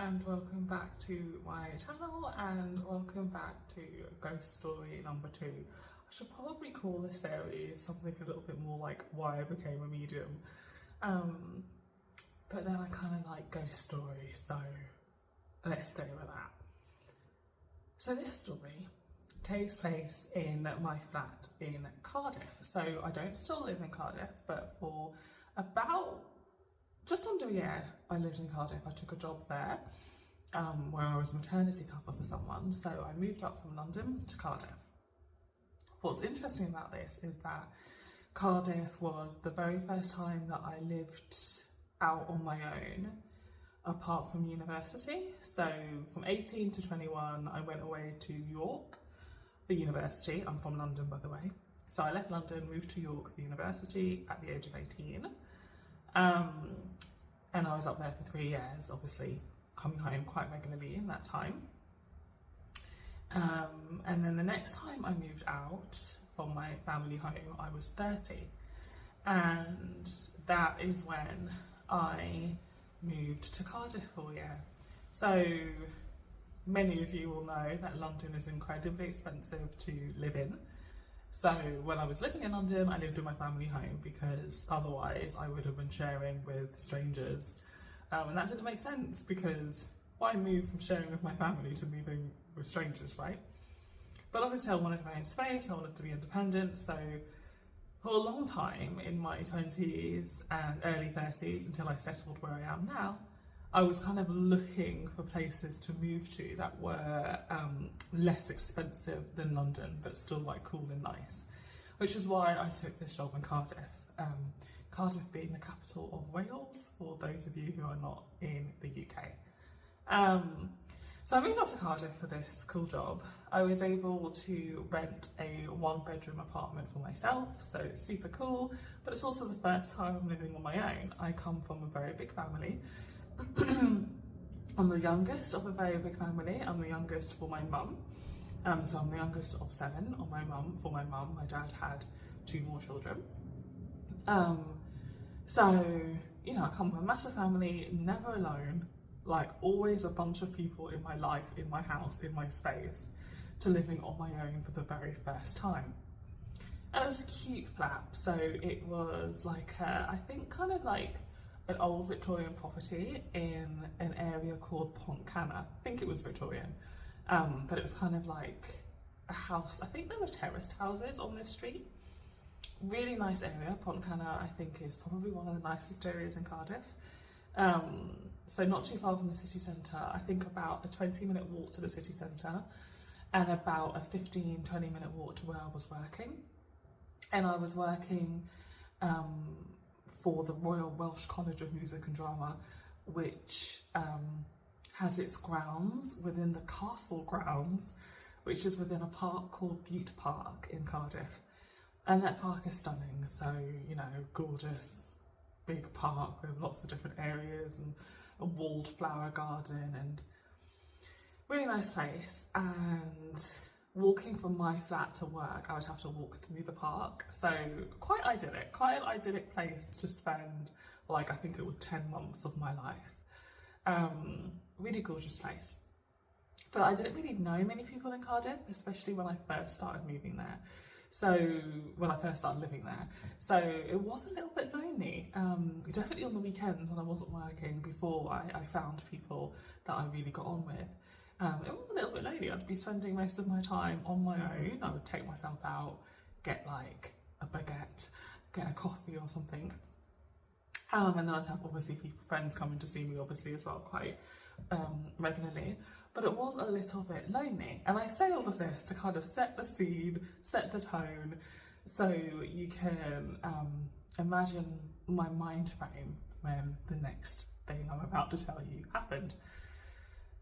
and welcome back to my channel and welcome back to ghost story number 2. I should probably call this series something a little bit more like why I became a medium, but then I kind of like ghost stories, so let's stay with that. So this story takes place in my flat in Cardiff. So I don't still live in Cardiff, but for about just under a year I lived in Cardiff. I took a job there where I was maternity cover for someone, so I moved up from London to Cardiff. What's interesting about this is that Cardiff was the very first time that I lived out on my own apart from university. So from 18 to 21 I went away to York for university. I'm from London, by the way. So I left London, moved to York for university at the age of 18. And I was up there for 3 years, obviously coming home quite regularly in that time. And then the next time I moved out from my family home, I was 30. And that is when I moved to Cardiff for a year. So many of you will know that London is incredibly expensive to live in. So when I was living in London, I lived in my family home because otherwise I would have been sharing with strangers. And that didn't make sense because why move from sharing with my family to moving with strangers, right? But obviously I wanted my own space, I wanted to be independent. So for a long time in my 20s and early 30s until I settled where I am now, I was kind of looking for places to move to that were less expensive than London, but still like cool and nice, which is why I took this job in Cardiff. Cardiff being the capital of Wales, for those of you who are not in the UK. So I moved up to Cardiff for this cool job. I was able to rent a 1-bedroom apartment for myself, so it's super cool, but it's also the first time I'm living on my own. I come from a very big family. I'm the youngest of a very big family. I'm the youngest for my mum. So I'm the youngest of 7 on my mum. For my mum, my dad had 2 more children. So, you know, I come from a massive family, never alone, like always a bunch of people in my life, in my house, in my space, to living on my own for the very first time. And it was a cute flat. So it was like, I think kind of like an old Victorian property in an area called Pontcanna. I think it was Victorian, but it was kind of like a house. I think there were terraced houses on this street. Really nice area. Pontcanna, I think, is probably one of the nicest areas in Cardiff. So not too far from the city centre. I think about a 20-minute walk to the city centre and about a 15-20 minute walk to where I was working. And I was working for the Royal Welsh College of Music and Drama, which has its grounds within the castle grounds, which is within a park called Bute Park in Cardiff. And that park is stunning, so, you know, gorgeous, big park with lots of different areas and a walled flower garden and really nice place. And walking from my flat to work, I would have to walk through the park. So quite an idyllic place to spend, like, I think it was 10 months of my life. Really gorgeous place. But I didn't really know many people in Cardiff, especially when I first started moving there. So when I first started living there. So it was a little bit lonely, definitely on the weekends when I wasn't working, before I found people that I really got on with. It was a little bit lonely. I'd be spending most of my time on my own. I would take myself out, get like a baguette, get a coffee or something. And then I'd have obviously friends coming to see me obviously as well quite regularly. But it was a little bit lonely. And I say all of this to kind of set the scene, set the tone, so you can imagine my mind frame when the next thing I'm about to tell you happened.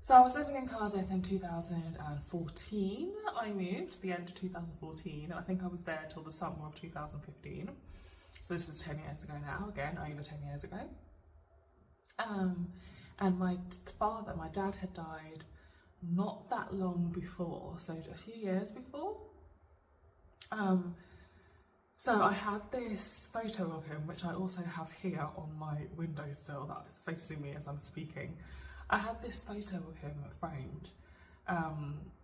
So I was living in Cardiff in 2014. I moved the end of 2014, and I think I was there till the summer of 2015. So this is 10 years ago now, again, over 10 years ago. And my dad had died not that long before, so a few years before. So I have this photo of him, which I also have here on my windowsill that is facing me as I'm speaking. I had this photo of him framed,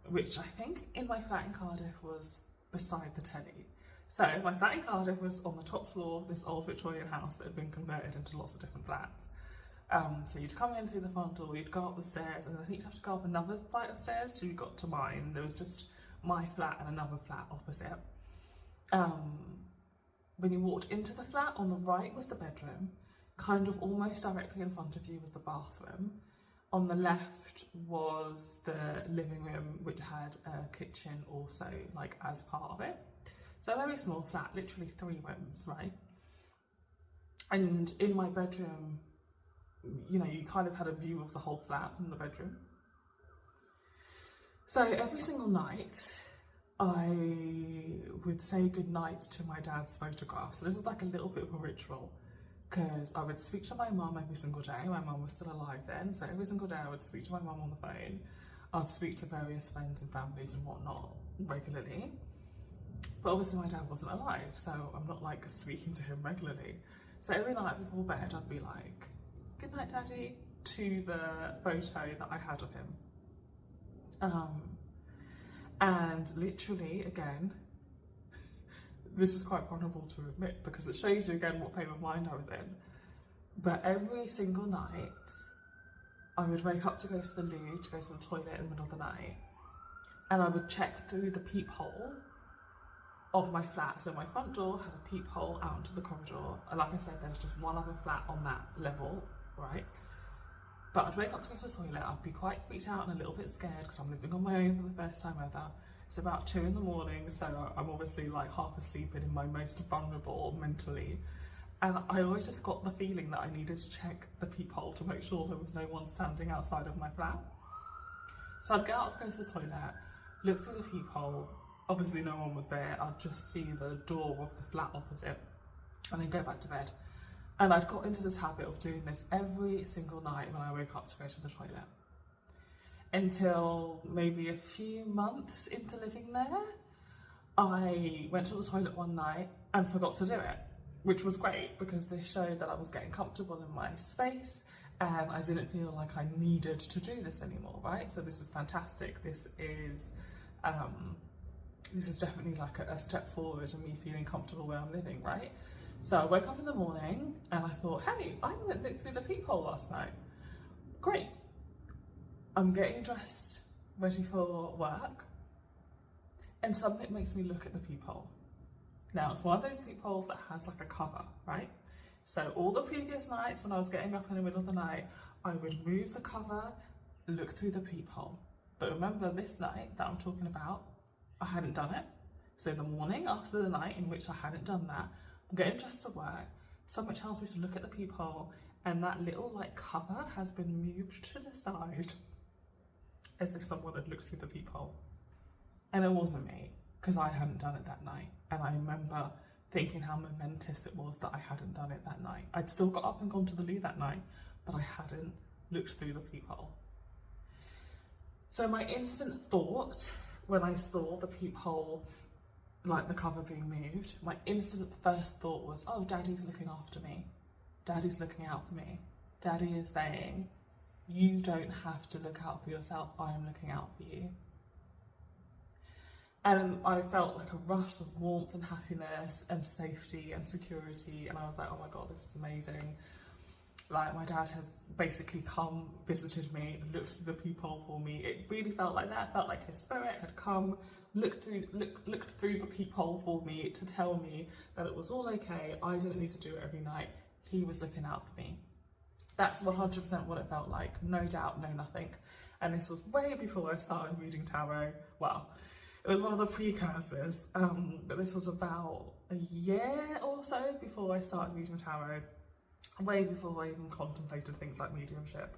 which I think in my flat in Cardiff was beside the telly. So my flat in Cardiff was on the top floor of this old Victorian house that had been converted into lots of different flats. So you'd come in through the front door, you'd go up the stairs, and I think you'd have to go up another flight of stairs till you got to mine. There was just my flat and another flat opposite. When you walked into the flat, on the right was the bedroom, kind of almost directly in front of you was the bathroom. On the left was the living room, which had a kitchen also, like, as part of it. So a very small flat, literally 3 rooms, right? And in my bedroom, you know, you kind of had a view of the whole flat from the bedroom. So every single night, I would say goodnight to my dad's photograph. So this was like a little bit of a ritual, because I would speak to my mum every single day. My mum was still alive then, so every single day I would speak to my mum on the phone. I'd speak to various friends and families and whatnot regularly. But obviously my dad wasn't alive, so I'm not like speaking to him regularly. So every night before bed, I'd be like, "Good night, Daddy," to the photo that I had of him. And literally, again, this is quite vulnerable to admit because it shows you again what frame of mind I was in. But every single night, I would wake up to go to the loo, to go to the toilet in the middle of the night, and I would check through the peephole of my flat. So my front door had a peephole out into the corridor, and like I said, there's just one other flat on that level, right? But I'd wake up to go to the toilet, I'd be quite freaked out and a little bit scared because I'm living on my own for the first time ever. It's about 2 in the morning, so I'm obviously like half asleep and in my most vulnerable mentally. And I always just got the feeling that I needed to check the peephole to make sure there was no one standing outside of my flat. So I'd get up, go to the toilet, look through the peephole, obviously no one was there, I'd just see the door of the flat opposite, and then go back to bed. And I'd got into this habit of doing this every single night when I woke up to go to the toilet. Until maybe a few months into living there, I went to the toilet one night and forgot to do it, which was great because this showed that I was getting comfortable in my space and I didn't feel like I needed to do this anymore, right? So this is fantastic. This is definitely like a step forward in me feeling comfortable where I'm living, right? So I woke up in the morning and I thought, hey, I didn't look through the peephole last night. Great. I'm getting dressed, ready for work, and something makes me look at the peephole. Now, it's one of those peepholes that has like a cover, right? So all the previous nights when I was getting up in the middle of the night, I would move the cover, look through the peephole. But remember, this night that I'm talking about, I hadn't done it. So the morning after the night in which I hadn't done that, I'm getting dressed for work, something tells me to look at the peephole, and that little like cover has been moved to the side as if someone had looked through the peephole. And it wasn't me, because I hadn't done it that night. And I remember thinking how momentous it was that I hadn't done it that night. I'd still got up and gone to the loo that night, but I hadn't looked through the peephole. So my instant thought when I saw the peephole, like the cover being moved, my instant first thought was, oh, Daddy's looking after me. Daddy's looking out for me. Daddy is saying, you don't have to look out for yourself, I am looking out for you. And I felt like a rush of warmth and happiness and safety and security, and I was like, oh my God, this is amazing. Like, my dad has basically come, visited me, looked through the peephole for me. It really felt like that. It felt like his spirit had come, looked through the peephole for me to tell me that it was all okay. I didn't need to do it every night. He was looking out for me. That's 100% what it felt like. No doubt, no nothing. And this was way before I started reading tarot. Well, it was one of the precursors, but this was about a year or so before I started reading tarot, way before I even contemplated things like mediumship.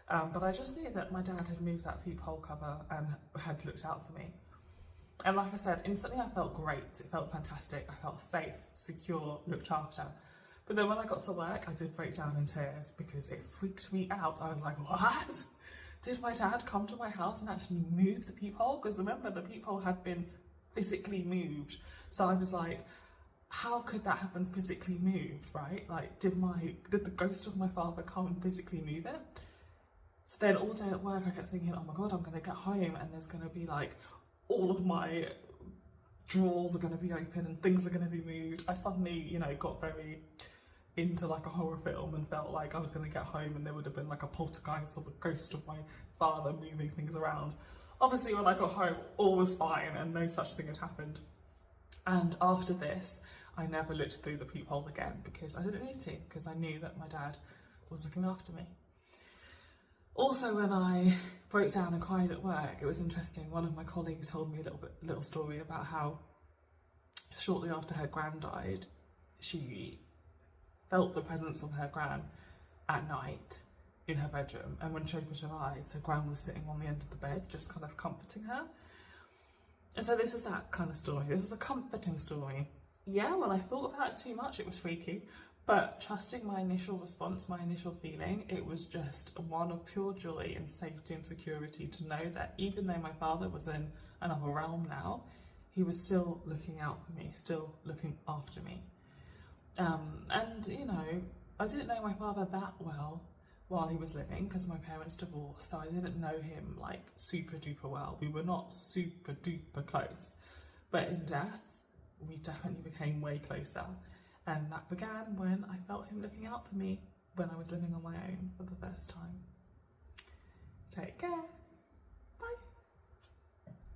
But I just knew that my dad had moved that peephole cover and had looked out for me. And like I said, instantly I felt great. It felt fantastic. I felt safe, secure, looked after. But then when I got to work, I did break down in tears because it freaked me out. I was like, what? Did my dad come to my house and actually move the peephole? Because remember, the peephole had been physically moved. So I was like, how could that have been physically moved, right? Like, did the ghost of my father come and physically move it? So then all day at work I kept thinking, oh my god, I'm going to get home and there's going to be like all of my drawers are going to be open and things are going to be moved. I suddenly, you know, got very into like a horror film and felt like I was going to get home and there would have been like a poltergeist or the ghost of my father moving things around. Obviously when I got home all was fine and no such thing had happened. And after this I never looked through the peephole again because I didn't need to, because I knew that my dad was looking after me. Also, when I broke down and cried at work, it was interesting. One of my colleagues told me a little story about how shortly after her gran died, she felt the presence of her gran at night in her bedroom, and when she opened her eyes, her gran was sitting on the end of the bed, just kind of comforting her. And so this is that kind of story. This is a comforting story. Yeah, well, I thought about it too much. It was freaky. But trusting my initial response, my initial feeling, it was just one of pure joy and safety and security to know that even though my father was in another realm now, he was still looking out for me, still looking after me. And, you know, I didn't know my father that well while he was living because my parents divorced, so I didn't know him like super duper well. We were not super duper close. But in death, we definitely became way closer. And that began when I felt him looking out for me when I was living on my own for the first time. Take care. Bye.